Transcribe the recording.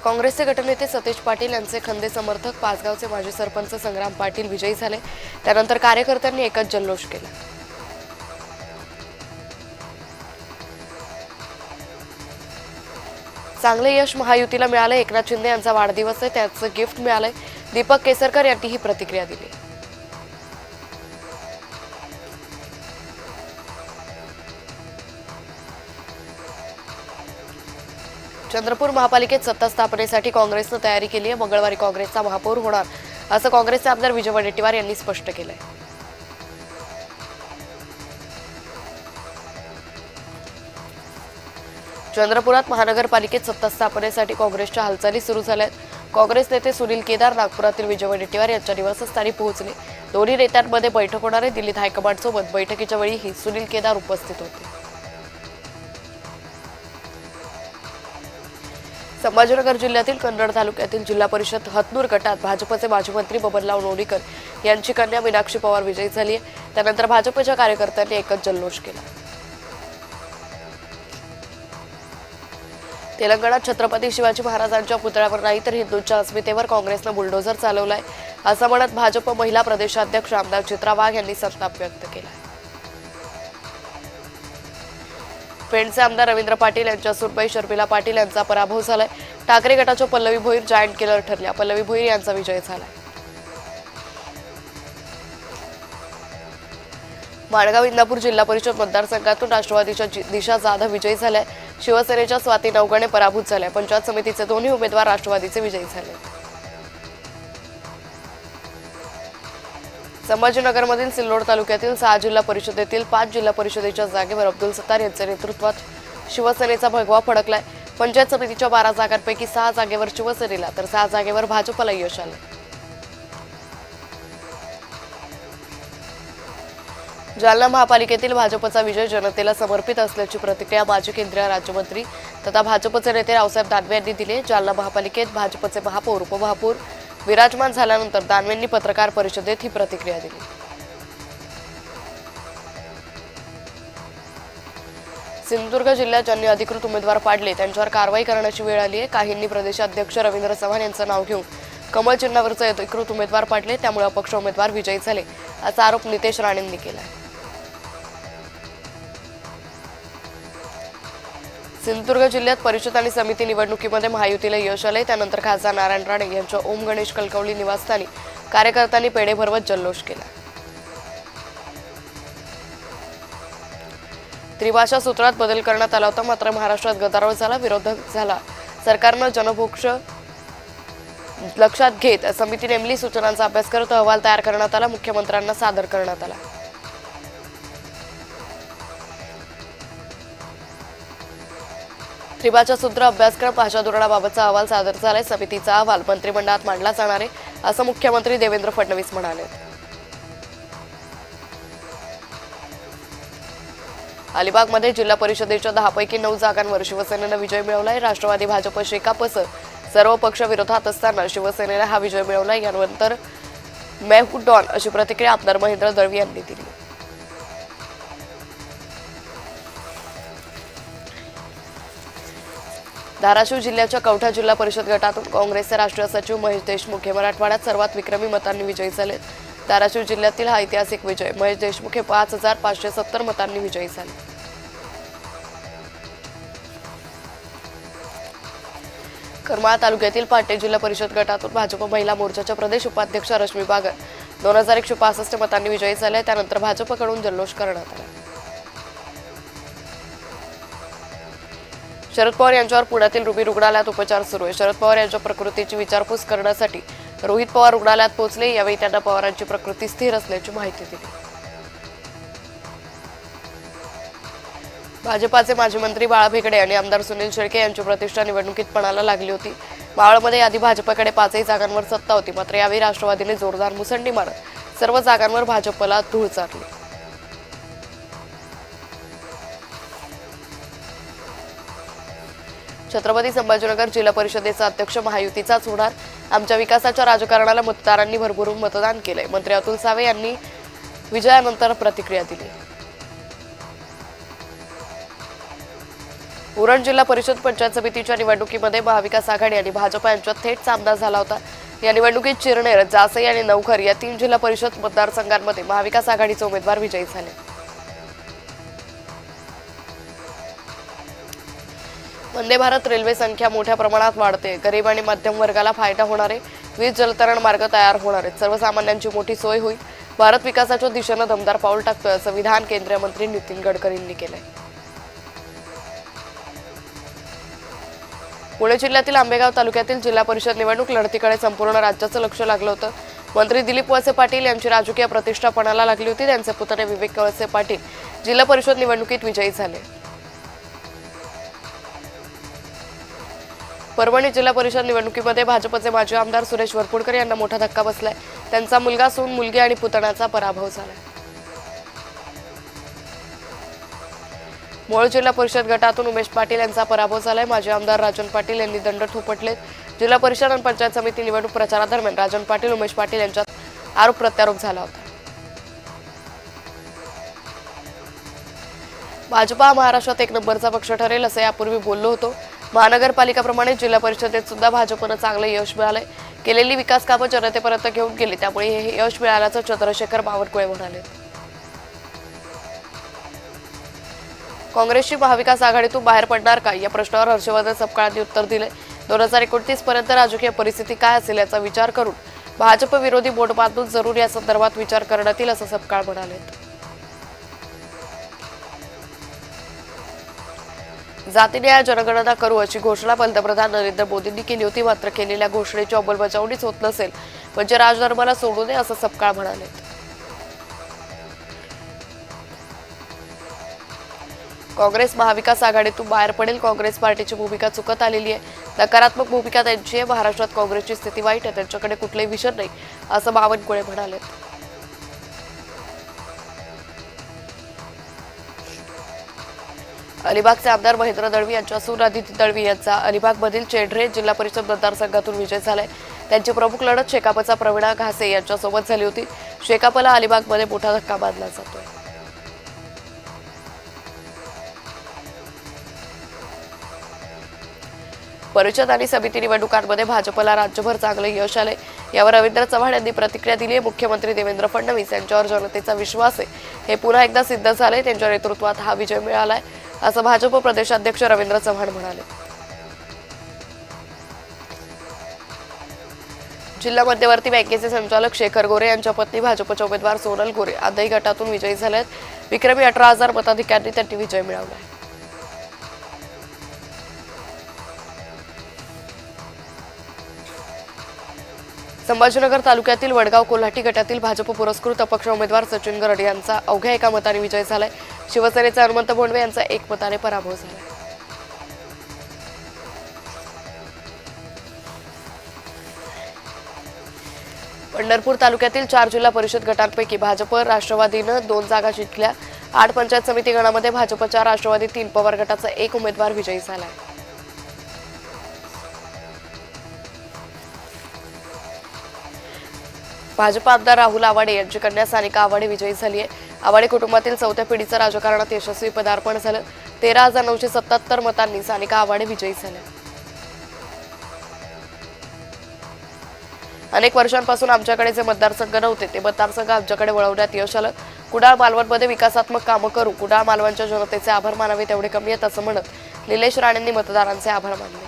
काँग्रेसचे गटनेते सतेज पाटील यांचे खंदे समर्थक पाचगावचे माजी सरपंच संग्राम पाटील विजयी झाले। त्यानंतर कार्यकर्त्यांनी एकच जल्लोष केला। चांगले यश महायुतीला मिळाले। एकनाथ शिंदे यांचा वाढदिवस आहे, त्याचं गिफ्ट मिळालंय। दीपक केसरकर यांनी ही प्रतिक्रिया दिली। चंद्रपूर महापालिकेत सत्ता स्थापनेसाठी काँग्रेसने तयारी केली आहे। मंगळवारी काँग्रेसचा महापौर होणार असं काँग्रेसचे आमदार विजय वडेट्टीवार यांनी स्पष्ट केलंय। चंद्रपुरात महानगरपालिकेत सत्ता स्थापनेसाठी काँग्रेसच्या हालचाली सुरू झाल्यात। काँग्रेस नेते सुनील केदार नागपुरातील विजय वडेट्टीवार यांच्या निवासस्थानी पोहोचले। दोन्ही नेत्यांमध्ये बैठक होणार आहे। दिल्लीत हायकमांडसोबत बैठकीच्या वेळीही सुनील केदार उपस्थित होते। संभाजीनगर जिल्ह्यातील कन्नड तालुक्यातील जिल्हा परिषद हतनूर गटात भाजपचे माजी मंत्री बबनराव लोणीकर यांची कन्या मीनाक्षी पवार विजयी झाली आहे। त्यानंतर भाजपच्या कार्यकर्त्यांनी एकच जल्लोष केला। तेलंगणात छत्रपती शिवाजी महाराजांच्या पुतळ्यावर नाही तर हिंदूंच्या अस्मितेवर काँग्रेसने बुलडोझर चालवलाय असं म्हणत भाजप महिला प्रदेशाध्यक्ष आमदार चित्रा वाघ यांनी संताप व्यक्त केला। पेणचे आमदार रवींद्र पाटील यांच्या सुनबाई शर्मिला पाटील यांचा पराभव झालाय। ठाकरे गटाच्या पल्लवी भोईर जायंट किलर ठरल्या। पल्लवी भोईर यांचा विजय झालाय। माणगाव इंदापूर जिल्हा परिषद मतदारसंघातून राष्ट्रवादीच्या दिशा जाधव विजयी झाल्या। शिवसेनेच्या स्वाती नवगणे पराभूत झाल्या। पंचायत समितीचे दोन्ही उमेदवार राष्ट्रवादीचे विजयी झाले। संभाजीनगरमधील सिल्लोड तालुक्यातील 6 जिल्हा परिषदेतील 5 जिल्हा परिषदेच्या जागेवर अब्दुल सत्तार यांच्या नेतृत्वात शिवसेनेचा भगवा फडकलाय। पंचायत समितीच्या 12 जागांपैकी 6 जागेवर शिवसेनेला तर 6 जागेवर भाजपला यश आले। जालना महापालिकेतील भाजपचा विजय जनतेला समर्पित असल्याची प्रतिक्रिया माजी केंद्रीय राज्यमंत्री तथा भाजपचे नेते रावसाहेब दानवे यांनी दिली। जालना महापालिकेत भाजपचे महापौर उपमहापौर विराजमान झाल्यानंतर दानवेंनी पत्रकार परिषदेत ही प्रतिक्रिया दिली। सिंधुदुर्ग जिल्ह्यात ज्यांनी अधिकृत उमेदवार पाडले त्यांच्यावर कारवाई करण्याची वेळ आली आहे। काहींनी प्रदेशाध्यक्ष रवींद्र चव्हाण यांचं नाव घेऊन कमळ चिन्हावरचे अधिकृत उमेदवार पाडले, त्यामुळे अपक्ष उमेदवार विजयी झाले असा आरोप नितेश राणेंनी केला आहे। सिंधुदुर्ग जिल्ह्यात परिषद आणि समिती निवडणुकीमध्ये महायुतीला यश आले। त्यानंतर खासदार नारायण राणे यांच्या ओम गणेश कलकवली निवासस्थानी कार्यकर्त्यांनी पेढे भरवत जल्लोष केला। त्रिभाषा सूत्रात बदल करण्यात आला होता, मात्र महाराष्ट्रात गदारोळ झाला, विरोध झाला। सरकारनं जनभोक्ष लक्षात घेत समिती नेमली। सूचनांचा अभ्यास करत अहवाल तयार करण्यात आला, मुख्यमंत्र्यांना सादर करण्यात आला। त्रिभाषा सूत्र अभ्यासक्रम भाषा धोरणाबाबतचा अहवाल सादर झालाय। समितीचा अहवाल मंत्रिमंडळात मांडला जाणार आहे असं मुख्यमंत्री देवेंद्र फडणवीस म्हणाले। अलिबागमध्ये जिल्हा परिषदेच्या 10 पैकी 9 जागांवर शिवसेनेनं विजय मिळवलाय। राष्ट्रवादी भाजप शेकापसह सर्व पक्ष विरोधात असताना शिवसेनेने हा विजय मिळवलाय। यानंतर मैं हूं डॉन अशी प्रतिक्रिया आमदार महेंद्र दळवी यांनी दिली। धाराशिव जिल्ह्याच्या कवठा जिल्हा परिषद गटातून काँग्रेसचे राष्ट्रीय सचिव महेश देशमुख हे मराठवाड्यात सर्वात विक्रमी मतांनी विजयी झाले। धाराशिव जिल्ह्यातील हा ऐतिहासिक विजय महेश देशमुख हे 5570 मतांनी विजयी झाले। करमाळा तालुक्यातील पाटे जिल्हा परिषद गटातून भाजप महिला मोर्चाच्या प्रदेश उपाध्यक्ष रश्मी बागर 2165 मतांनी विजयी झाले। त्यानंतर भाजपकडून जल्लोष करण्यात आला। शरद पवार यांच्यावर पुण्यातील रुबी रुग्णालयात उपचार सुरू आहे। शरद पवार यांच्या प्रकृतीची विचारपूस करण्यासाठी रोहित पवार रुग्णालयात पोहोचले। यावेळी त्यांना पवारांची प्रकृती स्थिर असल्याची माहिती दिली। भाजपाचे माजी मंत्री बाळा भेकडे आणि आमदार सुनील शेळके यांची प्रतिष्ठा निवडणुकीत पणाला लागली होती। मावळमध्ये आधी भाजपकडे 5 जागांवर सत्ता होती, मात्र यावेळी राष्ट्रवादीने जोरदार मुसंडी मारत सर्व जागांवर भाजपला धूळ चारली। छत्रपती संभाजीनगर जिल्हा परिषदेचा अध्यक्ष महायुतीचाच होणार। आमच्या विकासाच्या राजकारणाला मतदारांनी भरभरून मतदान केले, मंत्री अतुल सावे यांनी विजयानंतर प्रतिक्रिया दिली। उरण जिल्हा परिषद पंचायत समितीच्या निवडणुकीमध्ये महाविकास आघाडी आणि भाजपा यांच्यात थेट सामना झाला होता। या निवडणुकीत चिरनेर, जासई आणि नवखर या 3 जिल्हा परिषद मतदारसंघांमध्ये महाविकास आघाडीचे उमेदवार विजयी झाले। वंदे भारत रेल्वे संख्या मोठ्या प्रमाणात वाढते। गरीब आणि मध्यम वर्गाला फायदा होणारे 20 जलतरण मार्ग तयार होणार आहेत। सर्वसामान्यांची मोठी सोय होईल। भारत विकासाच्या दिशेने दमदार पाऊल टाकतोय असं विधान केंद्रीय मंत्री नितीन गडकरींनी केलंय। पुणे जिल्ह्यातील आंबेगाव तालुक्यातील जिल्हा परिषद निवडणूक लढतीकडे संपूर्ण राज्याचं लक्ष लागलं होतं। मंत्री दिलीप वळसे पाटील यांची राजकीय प्रतिष्ठा पणाला लागली होती। त्यांचे पुतणे विवेक वळसे पाटील जिल्हा परिषद निवडणुकीत विजयी झाले। परभणी जिल्हा परिषद निवडणुकीमध्ये भाजपचे माजी आमदार सुरेश वरपुडकर यांना मोठा धक्का बसलाय। त्यांचा मुलगा, सून, मुलगी आणि पुतण्याचा पराभव झाला। मोहोळ जिल्हा परिषद गटातून उमेश पाटील यांचा पराभव झालाय। माजी आमदार राजन पाटील यांनी दंड थोपटलेत। जिल्हा परिषद आणि पंचायत समिती निवडणूक प्रचारादरम्यान राजन पाटील, उमेश पाटील यांच्यात आरोप प्रत्यारोप झाला होता। भाजपा महाराष्ट्रात एक नंबरचा पक्ष ठरेल असं यापूर्वी बोललो होतो। महानगरपालिकाप्रमाणे जिल्हा परिषदेत सुद्धा भाजपनं चांगलं यश मिळालंय। केलेली विकास कामं जनतेपर्यंत घेऊन गेली, त्यामुळे हे यश मिळाल्याचं चंद्रशेखर बावनकुळे म्हणाले। काँग्रेसची महाविकास आघाडीतून बाहेर पडणार का या प्रश्नावर हर्षवर्धन सपकाळांनी उत्तर दिले। 2029 पर्यंत राजकीय परिस्थिती काय असेल याचा विचार करून भाजप विरोधी बोट बांधून जरूर या संदर्भात विचार करण्यात येईल असं सपकाळ म्हणाले। जातीने जनगणना करू अशी घोषणा पंतप्रधान नरेंद्र मोदींनी केली होती। मात्र केलेल्या घोषणेची अंमलबजावणीच होत नसेल म्हणजे राजधर्माला सोडू नये असं सपकाळ म्हणाले। काँग्रेस महाविकास आघाडीतून बाहेर पडेल। काँग्रेस पार्टीची भूमिका चुकत आलेली आहे। नकारात्मक भूमिका त्यांची आहे। महाराष्ट्रात काँग्रेसची स्थिती वाईट आहे, त्यांच्याकडे कुठलेही विषय नाही असं बावनकुळे म्हणाले। अलिबागचे आमदार महेंद्र दळवी यांच्या सून अदिती दळवी यांचा अलिबागमधील चेढरे जिल्हा परिषद मतदारसंघातून विजय झालाय। त्यांची प्रमुख लढत शेकापचा प्रवीणा घासे यांच्यासोबत झाली होती। शेकापला अलिबागमध्ये मोठा धक्का बांधला जातोय। परिषद आणि समिती निवडणुकांमध्ये भाजपला राज्यभर चांगले यश आले। यावर रवींद्र चव्हाण यांनी प्रतिक्रिया दिली आहे। मुख्यमंत्री देवेंद्र फडणवीस यांच्यावर जनतेचा विश्वास आहे, हे पुन्हा एकदा सिद्ध झाले। त्यांच्या नेतृत्वात हा विजय मिळालाय असं भाजप प्रदेशाध्यक्ष रवींद्र चव्हाण म्हणाले। जिल्हा मध्यवर्ती बँकेचे संचालक शेखर गोरे यांच्या पत्नी भाजपच्या उमेदवार सोनल गोरे आदई गटातून विजयी झाल्यात। विक्रमी 18,000 मताधिक्यांनी त्यांनी विजय मिळवला। संभाजीनगर तालुक्यातील वडगाव कोल्हाटी गटातील भाजप पुरस्कृत अपक्ष उमेदवार सचिन गरड यांचा अवघ्या एका मताने विजय झालाय। शिवसेनेचे हनुमंत भोंडवे यांचा 1 मताने पराभव झाला। पंढरपूर तालुक्यातील 4 जिल्हा परिषद गटांपैकी भाजप राष्ट्रवादीनं 2 जागा जिंकल्या। 8 पंचायत समिती गणामध्ये भाजपच्या राष्ट्रवादी 3 पवार गटाचा 1 उमेदवार विजयी झालाय। भाजप आमदार राहुल आवाडे यांची कन्या सानिका आवाडे विजयी झाली आहे। आवाडे कुटुंबातील 4थ्या पिढीचं राजकारणात यशस्वी पदार्पण झालं। 13,977 मतांनी सानिका आवाडे विजयी झाल्या। अनेक वर्षांपासून आमच्याकडे जे मतदारसंघ नव्हते ते मतदारसंघ आमच्याकडे वळवण्यात यश आलं। कुडाळ मालवणमध्ये विकासात्मक कामं करू। कुडाळ मालवणच्या जनतेचे आभार मानावे तेवढे कमी आहेत असं म्हणत निलेश राणेंनी मतदारांचे आभार मानले।